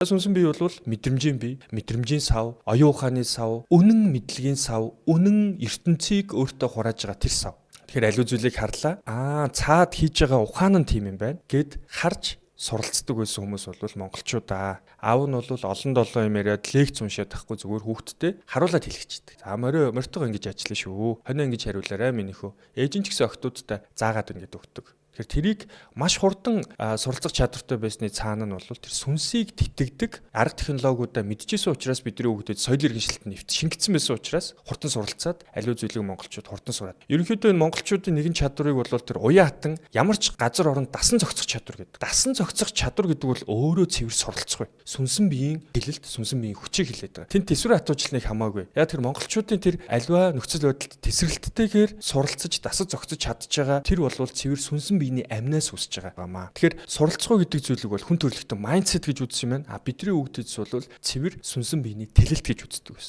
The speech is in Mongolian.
Сүнсэн бий бол мэдрэмжийн сав, оюун ухааны сав, үнэн мэдлэгийн сав, үнэн ертөнцийг өөртөө хурааж байгаа тэр сав. Тэгэхээр аливаа зүйлийг харлаа. Цаад хийж байгаа ухаан нь тийм юм байна гэд харж суралцдаг байсан хүмүүс бол монголчуудаа. Аав нь бол олон долоо юм яриад лекц уншаад тахгүй зүгээр хүүхдтэй харуулад хэлчихдэг. За морьтойгоо ингэж ажиллана шүү. Хонио ингэж хариулаарай минийхөө. Ээж нь ч гэсэн охтуудтай заагаад ингэж өгдөг. Тэгэхээр тэрийг маш хурдан суралцах чадвартай байсны цаана нь бол тэр сүнсийг тэтгдэг арга технологиудаа мэдчихсэн учраас бидний хүүхдэд соёл иргэншилтэнд нэвт шингэсэн байсан учраас хурдан суралцаад аливаа зүйлийг монголчууд хурдан сураад. Ерөнхийдөө монголчуудын нэгэн чадварыг бол тэр уян хатан ямар ч газар оронд дасан зохицох чадвар гэдэг. Дасан зохицох чадвар гэдэг бол өөрөө цэвэр суралцах бай. Сүнсэн биеийн хэлэлт, сүнсэн биеийн хүчийг хэлээд байгаа. Тэнд тэсвэр хатуучлалыг хамаагүй. Яг тэр монголчуудын тэр аливаа нөхцөл байдалд тесрэлттэйгээр суралцаж дасаж зохицож чадж байгаа тэр бол цэвэр сүнсэн биений амнаас үсэж байгаа юм аа. Тэгэхээр суралцгаа гэдэг зүйлийг бол хүн төрөлхтөн майндсет гэж үзсэн юм байна. Бидний хүүхдэд бол цэвэр сүнсэн биений тэлэлт гэж үздэг байсан.